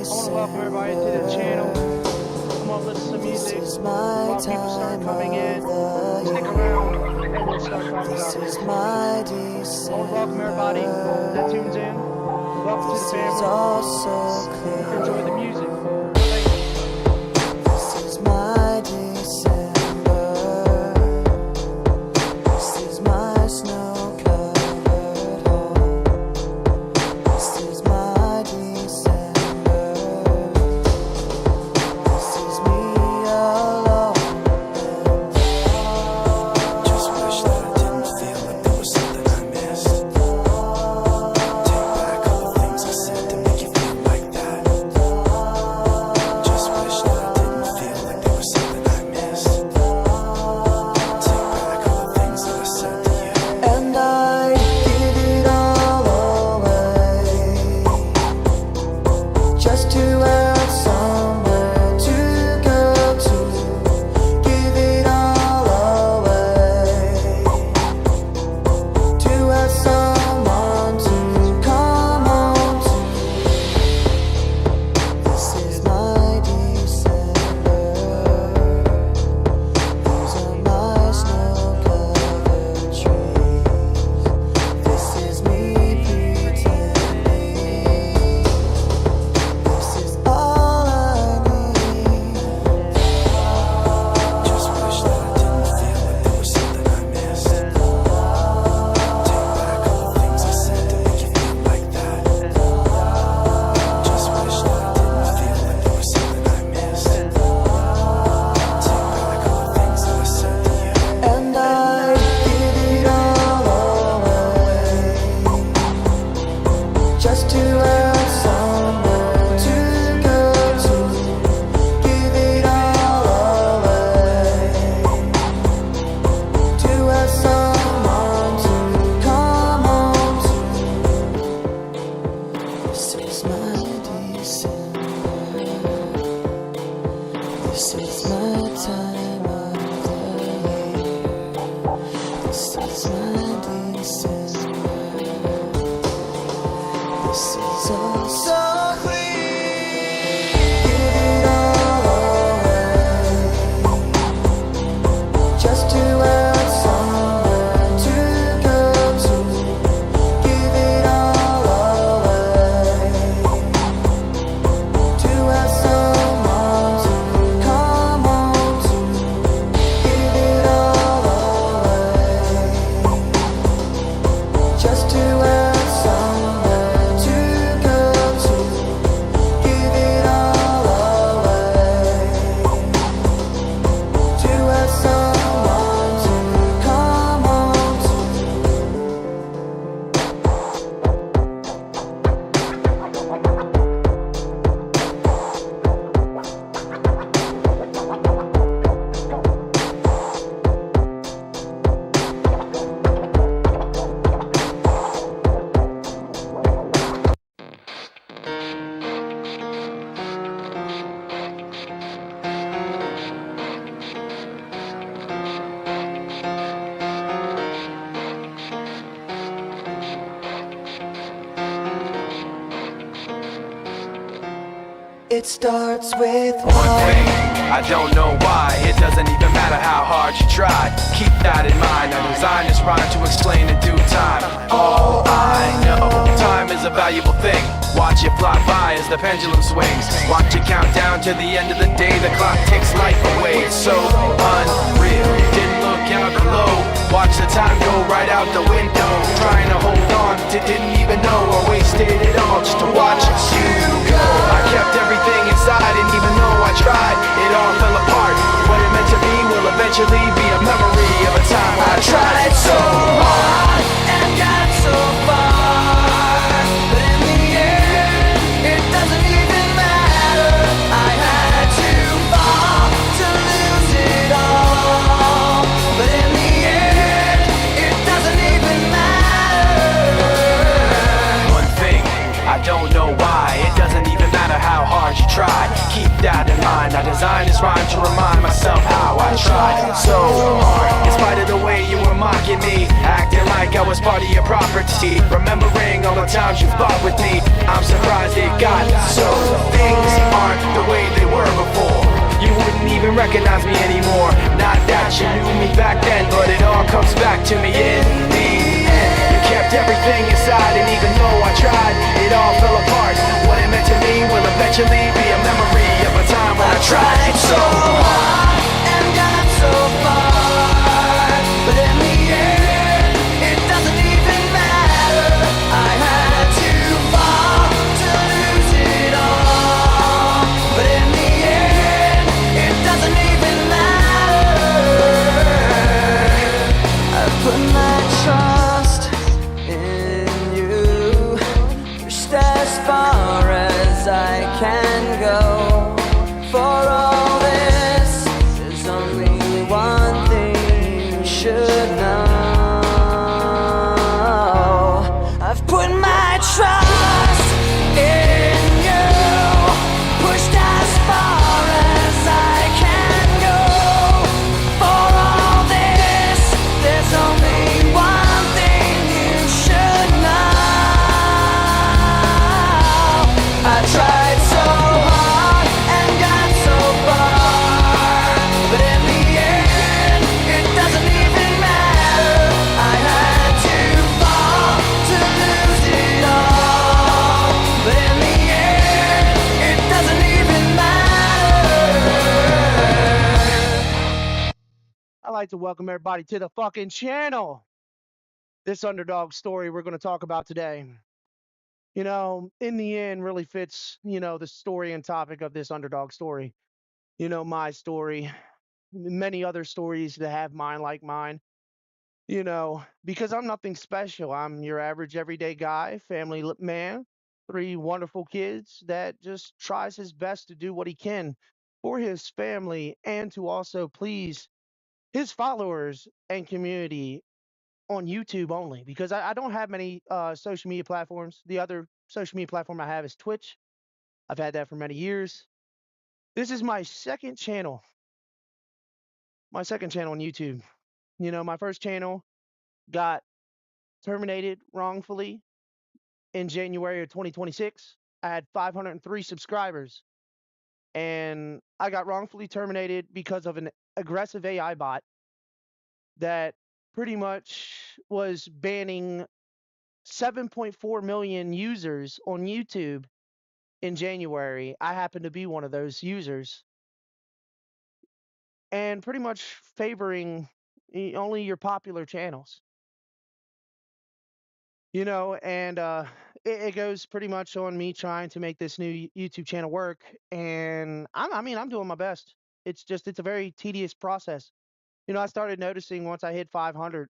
welcome everybody to the channel. Come on, listen to music. While people start coming in, stick around and we'll start talking about this. I want to welcome everybody that tunes in. Welcome to the family. Enjoy the music. Thank you. This is my December. This is my snow-covered home. This is my December. This is me alone and Just wish that I didn't feel like there was something I missed. Take back all the things I said to make you feel like that. Just wish that I didn't feel like there was something I missed. Take back all the things that I said to you. And I'd give it all away just to have somewhere to go to. Give it all away to have someone to come home to. This is my December. These are my snow-covered trees. This is me pretending. This is all I need. Just wish that I didn't feel like there was something I missed. Take back all the things I said to make you feel like that. Just wish that I didn't feel like there was something I missed. Take back all the things that I said to you. And I'd give it all away just to have somewhere to go to. Give it all away to have someone to come home to. This is my December. This is my time of the year. This is my December. This is all so clear. Give it all away just to have somewhere to go to. Give it all away to have someone to come home to. Give it all away just to have somewhere to go to. Give it all away to have someone to come home to. It starts with One thing, one. I don't know why. It doesn't even matter how hard you try. Keep that in mind. I designed this rhyme to explain in due time. All I know, time is a valuable thing. Watch it fly by as the pendulum swings. Watch it count down to the end of the day. The clock takes life away. It's so unreal. Didn't look out below. Watch the time go right out the window. Trying to hold on to didn't even know or wasted it all just to watch you go. I kept everything inside, and even though I tried, it all fell apart. What it meant to be will eventually be a memory of a time I tried so hard and got so far, but in the end, it doesn't even matter. I had to fall to lose it all, but in the end, it doesn't even matter. One thing, I don't know why. It doesn't even matter how hard you try. Keep that in mind. I designed this rhyme to remind myself how I tried so hard. In spite of the way you were mocking me, acting like I was was part of your property. Remembering all the times you fought with me, I'm surprised it got so. Things aren't the way they were before. You wouldn't even recognize me anymore. Not that you knew me back then, but it all comes back to me in the end. You kept everything inside, and even though I tried, it all fell apart. What it meant to me will eventually be a memory of a time when I tried so hard and got so far, but in the end, it doesn't even matter. I had to fall to lose it all, but in the end, it doesn't even matter. I put my trust in you, pushed as far as I can go. For all this, there's only one thing you should know. I've put my trust in you, pushed as far as I can go. For all this, there's only one thing you should know. I tried so hard and got so far, but in the end, it doesn't even matter. I had to fall to lose it all, but in the end, it doesn't even matter. I'd like to welcome everybody to the fucking channel. This underdog story we're going to talk about today, in the end really fits, the story and topic of this underdog story. My story, many other stories that have mine like mine, because I'm nothing special. I'm your average everyday guy, man, 3 wonderful kids that just tries his best to do what he can for his family and to also please his followers and community on YouTube only, because I don't have many social media platforms. The other social media platform I have is Twitch. I've had that for many years. This is my second channel on YouTube. My first channel got terminated wrongfully in January of 2026. I had 503 subscribers, and I got wrongfully terminated because of an aggressive AI bot that pretty much was banning 7.4 million users on YouTube in January. I happen to be one of those users, and pretty much favoring only your popular channels. And it goes pretty much on me trying to make this new YouTube channel work, and I'm doing my best. It's a very tedious process. I started noticing once I hit 500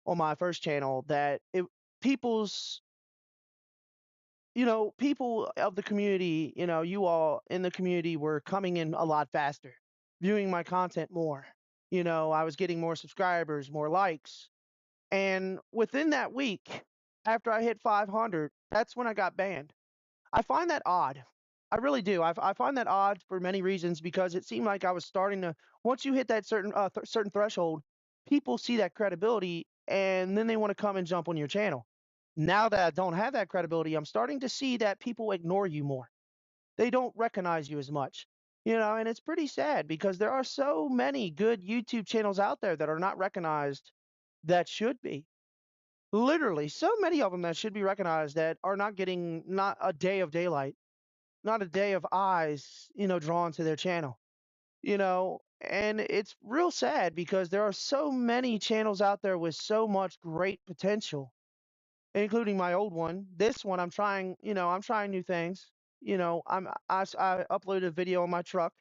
on my first channel that people's people of the community, you all in the community were coming in a lot faster, viewing my content more. I was getting more subscribers, more likes. And within that week, after I hit 500, that's when I got banned. I find that odd. I really do. I find that odd for many reasons, because it seemed like I was starting to, once you hit that certain threshold, people see that credibility and then they want to come and jump on your channel. Now that I don't have that credibility, I'm starting to see that people ignore you more. They don't recognize you as much. And it's pretty sad, because there are so many good YouTube channels out there that are not recognized that should be. Literally, so many of them that should be recognized that are not getting not a day of daylight, not a day of eyes, drawn to their channel. And it's real sad, because there are so many channels out there with so much great potential, including my old one. This one, I'm trying new things. I uploaded a video on my truck.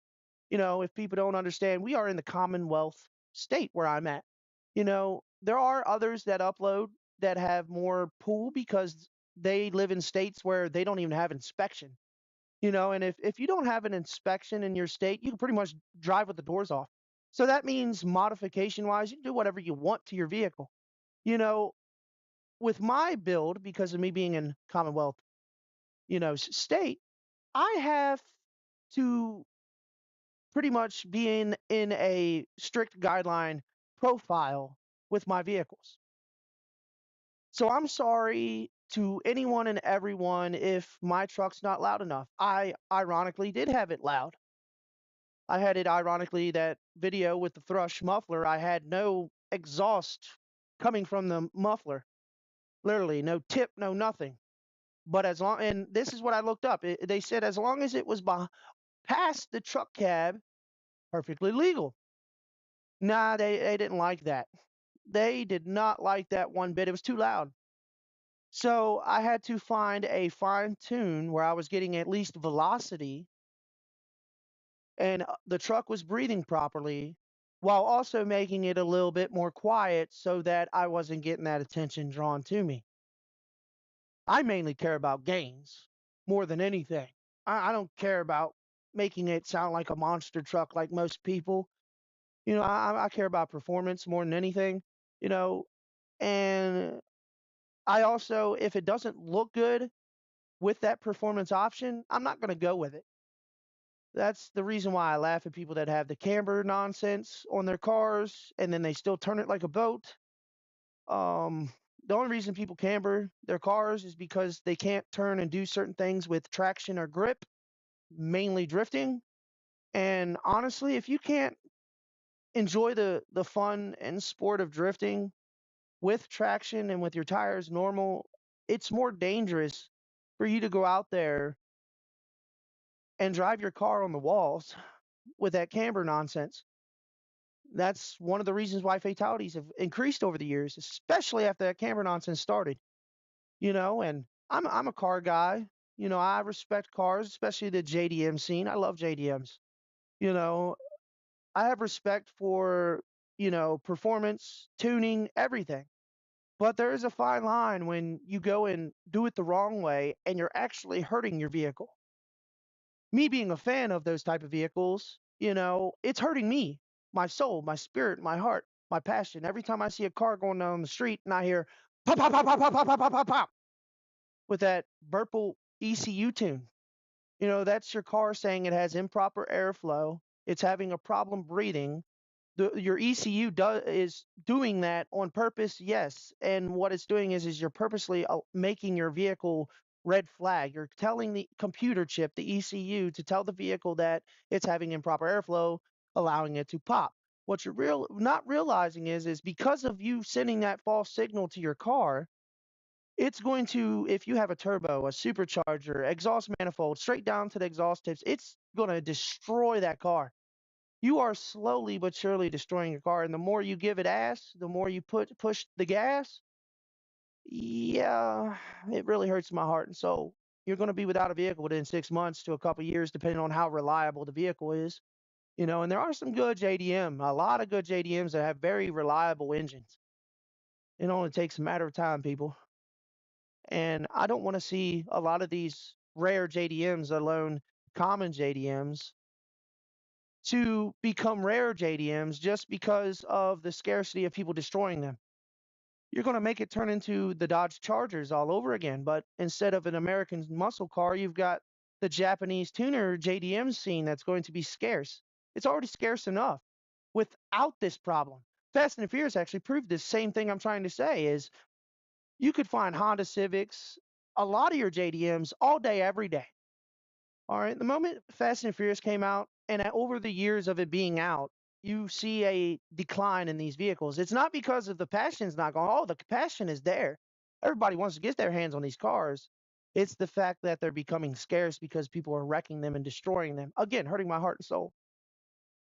If people don't understand, we are in the Commonwealth state where I'm at. There are others that upload that have more pull, because they live in states where they don't even have inspection. And if you don't have an inspection in your state, you can pretty much drive with the doors off. So that means modification wise, you can do whatever you want to your vehicle. You know, with my build, because of me being in Commonwealth, state, I have to pretty be in a strict guideline profile with my vehicles. So I'm sorry to anyone and everyone if my truck's not loud enough. I ironically did have it loud. I had it ironically that video with the thrush muffler. I had no exhaust coming from the muffler. Literally, no tip, no nothing. But as long, and this is what I looked up. They said as long as it was past the truck cab, perfectly legal. Nah, they didn't like that. They did not like that one bit. It was too loud. So I had to find a fine tune where I was getting at least velocity and the truck was breathing properly while also making it a little bit more quiet so that I wasn't getting that attention drawn to me. I mainly care about gains more than anything. I don't care about making it sound like a monster truck like most people. I care about performance more than anything, you know, and I also, if it doesn't look good with that performance option, I'm not going to go with it. That's the reason why I laugh at people that have the camber nonsense on their cars and then they still turn it like a boat. Um, the only reason people camber their cars is because they can't turn and do certain things with traction or grip, mainly drifting. And honestly, if you can't enjoy the fun and sport of drifting with traction and with your tires normal, it's more dangerous for you to go out there and drive your car on the walls with that camber nonsense. That's one of the reasons why fatalities have increased over the years, especially after that camber nonsense started. And I'm a car guy. I respect cars, especially the JDM scene. I love JDMs. You know, I have respect for, performance, tuning, everything. But there is a fine line when you go and do it the wrong way and you're actually hurting your vehicle. Me being a fan of those type of vehicles, it's hurting me, my soul, my spirit, my heart, my passion. Every time I see a car going down the street and I hear pop, pop, pop, pop, pop, pop, pop, pop, pop, pop with that Burple ECU tune, that's your car saying it has improper airflow. It's having a problem breathing. Your ECU is doing that on purpose, yes. And what it's doing is you're purposely making your vehicle red flag. You're telling the computer chip, the ECU, to tell the vehicle that it's having improper airflow, allowing it to pop. What you're not realizing is because of you sending that false signal to your car, it's going to, if you have a turbo, a supercharger, exhaust manifold, straight down to the exhaust tips, it's going to destroy that car. You are slowly but surely destroying your car, and the more you give it ass, the more you push the gas. Yeah, it really hurts my heart and soul. You're going to be without a vehicle within 6 months to a couple years, depending on how reliable the vehicle is. And there are some good JDM, a lot of good JDMs that have very reliable engines. It only takes a matter of time, people. And I don't want to see a lot of these rare JDMs, alone common JDMs, to become rare JDMs just because of the scarcity of people destroying them. You're going to make it turn into the Dodge Chargers all over again, but instead of an American muscle car, you've got the Japanese tuner JDM scene that's going to be scarce. It's already scarce enough without this problem. Fast and Furious actually proved this same thing I'm trying to say is you could find Honda Civics, a lot of your JDMs all day, every day. All right. The moment Fast and Furious came out, and over the years of it being out, you see a decline in these vehicles. It's not because of the passion's not gone. Oh, the passion is there. Everybody wants to get their hands on these cars. It's the fact that they're becoming scarce because people are wrecking them and destroying them. Again, hurting my heart and soul.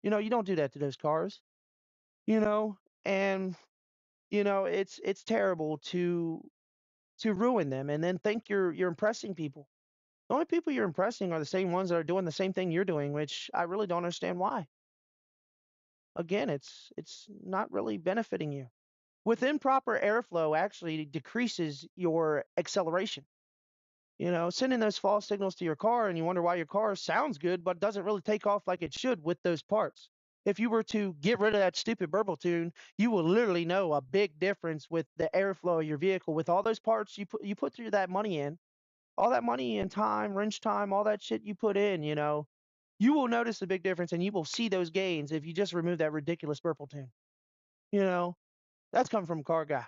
You don't do that to those cars. And it's terrible to ruin them and then think you're impressing people. The only people you're impressing are the same ones that are doing the same thing you're doing, which I really don't understand why. Again, it's not really benefiting you. With improper airflow actually decreases your acceleration. Sending those false signals to your car and you wonder why your car sounds good but doesn't really take off like it should with those parts. If you were to get rid of that stupid burble tune, you will literally know a big difference with the airflow of your vehicle with all those parts you put through that money in. All that money and time, wrench time, all that shit you put in, you will notice a big difference and you will see those gains if you just remove that ridiculous purple tune. You know, that's coming from a car guy.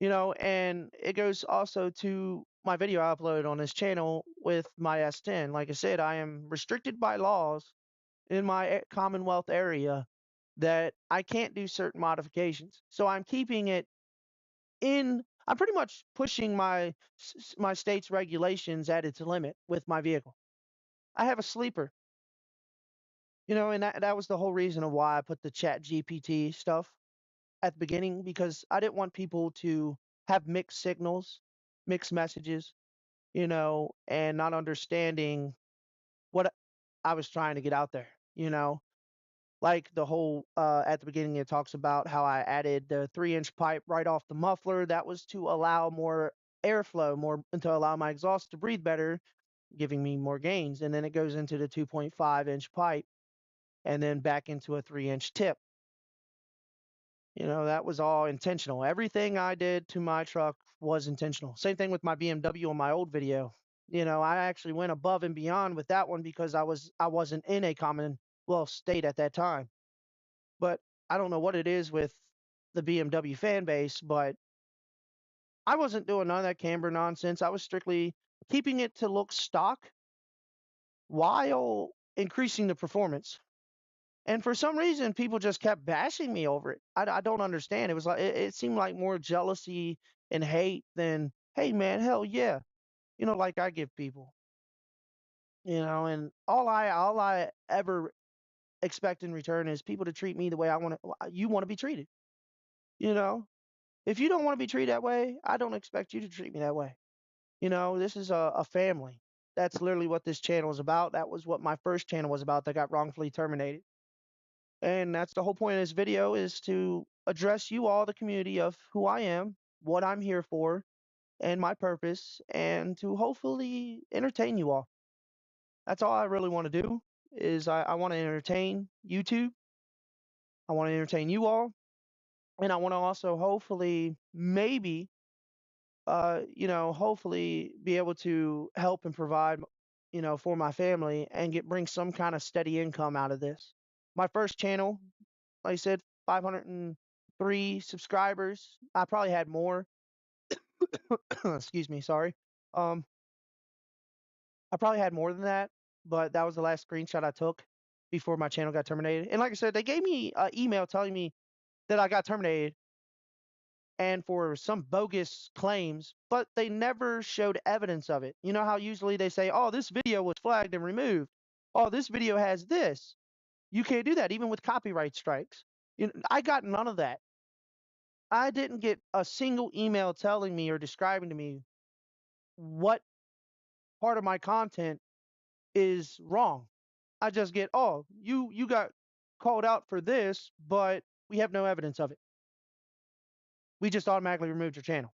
And it goes also to my video I uploaded on this channel with my S10. Like I said, I am restricted by laws in my Commonwealth area that I can't do certain modifications. So I'm keeping it I'm pretty much pushing my state's regulations at its limit with my vehicle. I have a sleeper, and that was the whole reason of why I put the Chat GPT stuff at the beginning, because I didn't want people to have mixed signals, mixed messages, and not understanding what I was trying to get out there, like the whole at the beginning it talks about how I added the 3-inch pipe right off the muffler. That was to allow more airflow, more and to allow my exhaust to breathe better, giving me more gains. And then it goes into the 2.5-inch pipe and then back into a 3-inch tip. That was all intentional. Everything I did to my truck was intentional. Same thing with my BMW on my old video. I actually went above and beyond with that one because I wasn't in a Commonwealth state at that time. But I don't know what it is with the BMW fan base, but I wasn't doing none of that camber nonsense. I was strictly keeping it to look stock while increasing the performance. And for some reason, people just kept bashing me over it. I don't understand. It was like it seemed like more jealousy and hate than, hey man, hell yeah, like I give people. And all I ever expect in return is people to treat me the way you want to be treated. If you don't want to be treated that way, I don't expect you to treat me that way. This is a family. That's literally what this channel is about. That was what my first channel was about that got wrongfully terminated. And that's the whole point of this video, is to address you all, the community, of who I am, what I'm here for, and my purpose, and to hopefully entertain you all. That's all I really want to do, is I want to entertain YouTube. I want to entertain you all. And I want to also hopefully, maybe, hopefully be able to help and provide, for my family and bring some kind of steady income out of this. My first channel, like I said, 503 subscribers. I probably had more. Excuse me, sorry. I probably had more than that, but that was the last screenshot I took before my channel got terminated. And like I said, they gave me an email telling me that I got terminated and for some bogus claims, but they never showed evidence of it. You know how usually they say, oh, this video was flagged and removed. Oh, this video has this. You can't do that, even with copyright strikes. I got none of that. I didn't get a single email telling me or describing to me what part of my content is wrong. I just get, oh, you got called out for this, but we have no evidence of it. We just automatically removed your channel.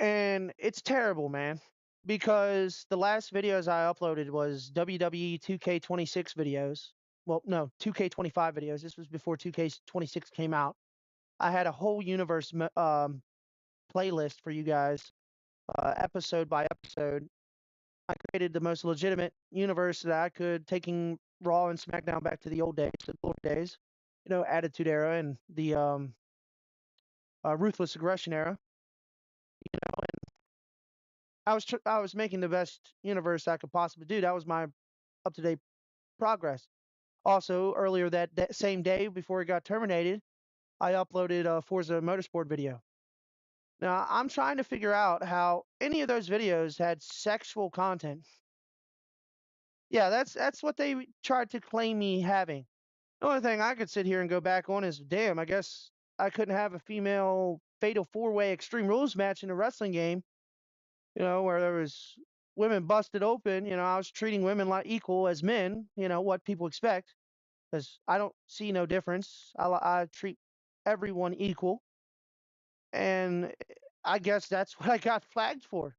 And it's terrible, man, because the last videos I uploaded was WWE 2K26 videos. Well, no, 2K25 videos. This was before 2K26 came out. I had a whole universe playlist for you guys, episode by episode. I created the most legitimate universe that I could, taking Raw and SmackDown back to the old days, the glory days, Attitude Era and the Ruthless Aggression Era. And I was making the best universe I could possibly do. That was my up-to-date progress. Also, earlier that same day before it got terminated, I uploaded a Forza Motorsport video. Now, I'm trying to figure out how any of those videos had sexual content. Yeah, that's what they tried to claim me having. The only thing I could sit here and go back on is, damn, I guess I couldn't have a female fatal 4-way Extreme Rules match in a wrestling game, where there was women busted open. I was treating women like equal as men, what people expect, because I don't see no difference. I treat everyone equal. And I guess that's what I got flagged for.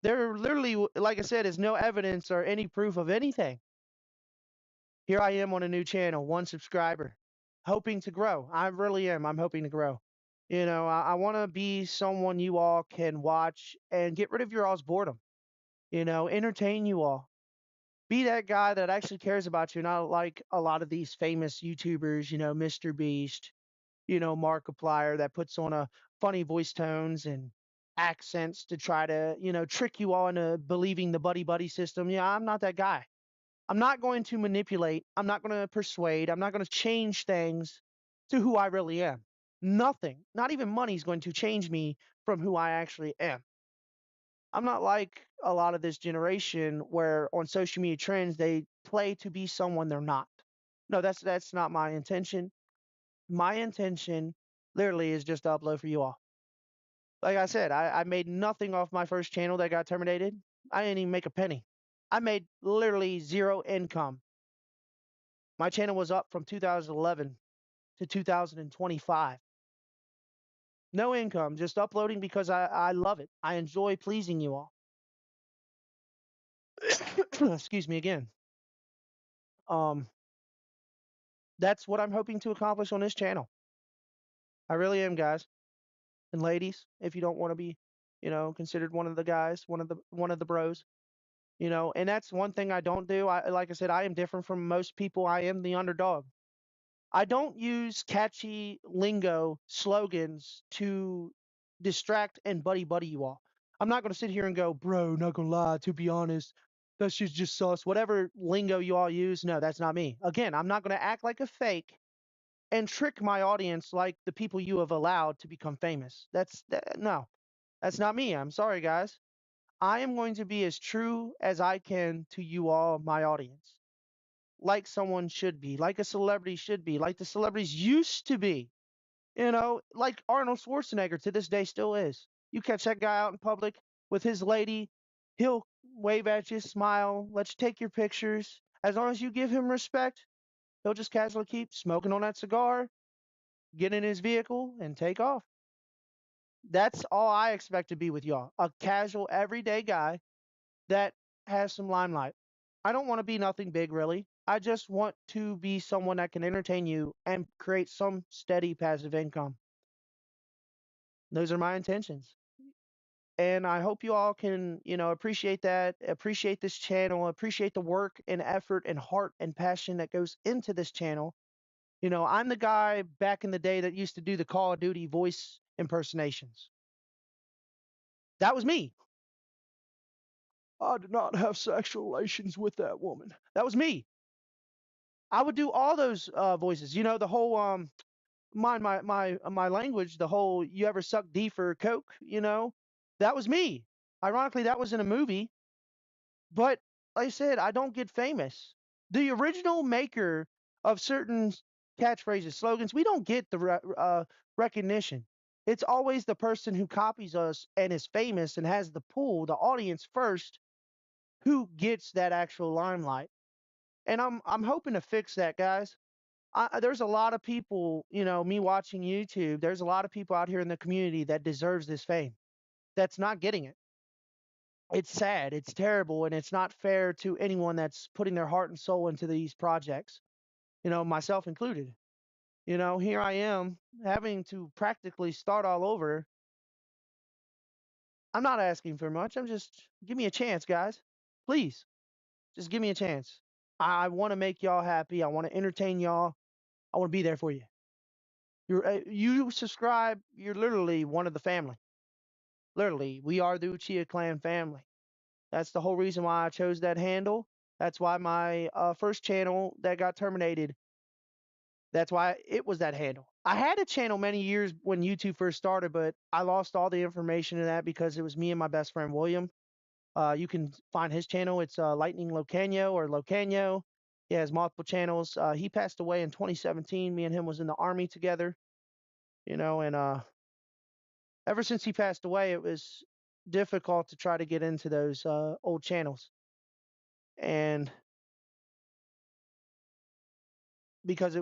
There literally, like I said, is no evidence or any proof of anything. Here I am on a new channel, 1 subscriber, hoping to grow. I really am. I'm hoping to grow. I want to be someone you all can watch and get rid of your all's boredom. Entertain you all. Be that guy that actually cares about you, not like a lot of these famous YouTubers, Mr. Beast, Markiplier that puts on a funny voice tones and accents to try to, trick you all into believing the buddy buddy system. Yeah, I'm not that guy. I'm not going to manipulate. I'm not going to persuade. I'm not going to change things to who I really am. Nothing, not even money, is going to change me from who I actually am. I'm not like a lot of this generation where on social media trends they play to be someone they're not. No, that's not my intention. My intention literally is just to upload for you all. Like I said, I made nothing off my first channel that got terminated. I didn't even make a penny. I made literally zero income. My channel was up from 2011 to 2025. No income, just uploading because I love it. I enjoy pleasing you all. Excuse me again. That's what I'm hoping to accomplish on this channel. I really am, guys and ladies. If you don't want to be, considered one of the guys, one of the bros, and that's one thing I don't do. Like I said, I am different from most people. I am the underdog. I don't use catchy lingo slogans to distract and buddy buddy you all. I'm not going to sit here and go, bro, not going to lie, to be honest, that's just sus. Whatever lingo you all use, no, that's not me. Again, I'm not going to act like a fake and trick my audience like the people you have allowed to become famous. No, that's not me. I'm sorry, guys. I am going to be as true as I can to you all, my audience, like someone should be, like a celebrity should be, like the celebrities used to be, like Arnold Schwarzenegger to this day still is. You catch that guy out in public with his lady, he'll wave at you, smile, let you take your pictures. As long as you give him respect, he'll just casually keep smoking on that cigar, get in his vehicle, and take off. That's all I expect to be with y'all. A casual, everyday guy that has some limelight. I don't want to be nothing big, really. I just want to be someone that can entertain you and create some steady passive income. Those are my intentions. And I hope you all can, appreciate that, appreciate this channel, appreciate the work and effort and heart and passion that goes into this channel. I'm the guy back in the day that used to do the Call of Duty voice impersonations. That was me. I did not have sexual relations with that woman. That was me. I would do all those voices. The whole my language. The whole you ever suck D for Coke? That was me. Ironically, that was in a movie. But like I said, I don't get famous. The original maker of certain catchphrases, slogans, we don't get the recognition. It's always the person who copies us and is famous and has the pull, the audience first, who gets that actual limelight. And I'm hoping to fix that, guys. There's a lot of people, me watching YouTube, there's a lot of people out here in the community that deserves this fame that's not getting it. It's sad, it's terrible, and it's not fair to anyone that's putting their heart and soul into these projects, myself included. Here I am having to practically start all over. I'm not asking for much. I'm just, give me a chance, guys. Please, just give me a chance. I want to make y'all happy. I want to entertain y'all. I want to be there for you. You subscribe, you're literally one of the family. Literally, we are the Uchiha clan family. That's the whole reason why I chose that handle. That's why my first channel that got terminated, that's why it was that handle. I had a channel many years when YouTube first started, but I lost all the information in that because it was me and my best friend William. You can find his channel. It's Lightning Locanyo or Locanyo. He has multiple channels. He passed away in 2017. Me and him was in the army together, and ever since he passed away, it was difficult to try to get into those old channels. And because he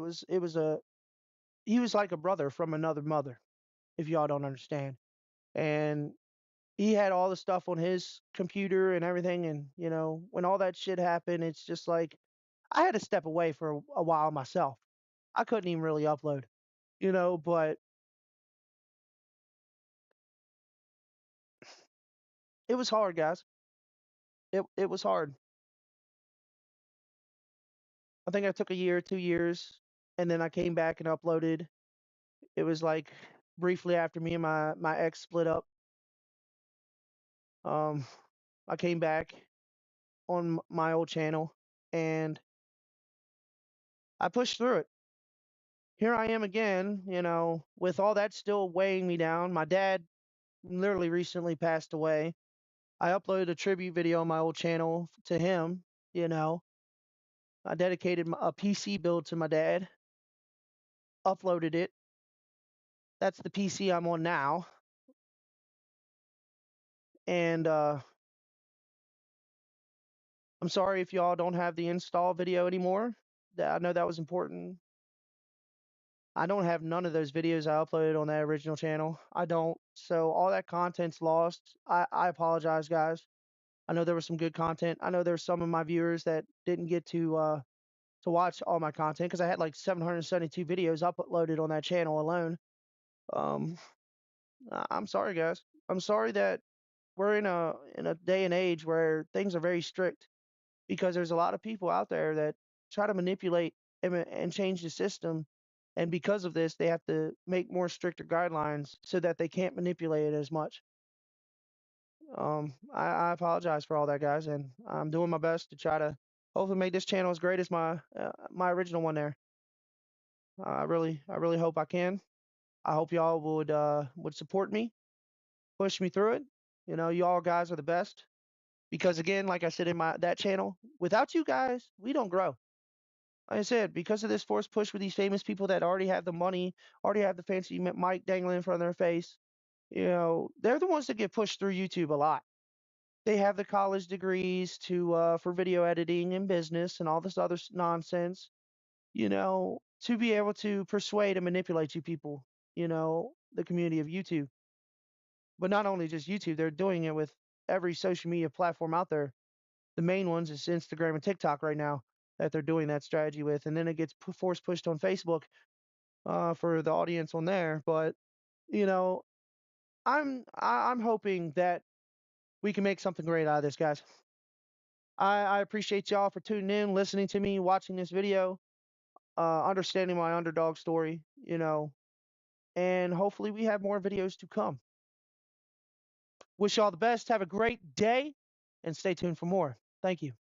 was like a brother from another mother, if y'all don't understand. And he had all the stuff on his computer and everything. And, when all that shit happened, it's just like I had to step away for a while myself. I couldn't even really upload, but it was hard, guys. It was hard. I think I took a year, 2 years, and then I came back and uploaded. It was like briefly after me and my ex split up. Um, I came back on my old channel and I pushed through it. Here I am again, with all that still weighing me down. My dad literally recently passed away. I uploaded a tribute video on my old channel to him, you know. I dedicated a PC build to my dad, uploaded it. That's the PC I'm on now. And I'm sorry if y'all don't have the install video anymore. I know that was important. I don't have none of those videos I uploaded on that original channel. I don't. So all that content's lost. I apologize, guys. I know there was some good content. I know there's some of my viewers that didn't get to watch all my content because I had like 772 videos uploaded on that channel alone. I'm sorry, guys. I'm sorry that we're in a day and age where things are very strict because there's a lot of people out there that try to manipulate and change the system. And because of this, they have to make more stricter guidelines so that they can't manipulate it as much. I apologize for all that, guys, and I'm doing my best to try to hopefully make this channel as great as my original one there. I really hope I can. I hope y'all would support me, push me through it. Y'all guys are the best because again, like I said in that channel, without you guys, we don't grow. Like I said, because of this forced push with these famous people that already have the money, already have the fancy mic dangling in front of their face, they're the ones that get pushed through YouTube a lot. They have the college degrees for video editing and business and all this other nonsense, to be able to persuade and manipulate you people, the community of YouTube. But not only just YouTube, they're doing it with every social media platform out there. The main ones is Instagram and TikTok right now that they're doing that strategy with, and then it gets force pushed on Facebook for the audience on there. But I'm hoping that we can make something great out of this, guys. I appreciate y'all for tuning in, listening to me, watching this video, understanding my underdog story, and hopefully we have more videos to come. Wish y'all the best. Have a great day and stay tuned for more. Thank you.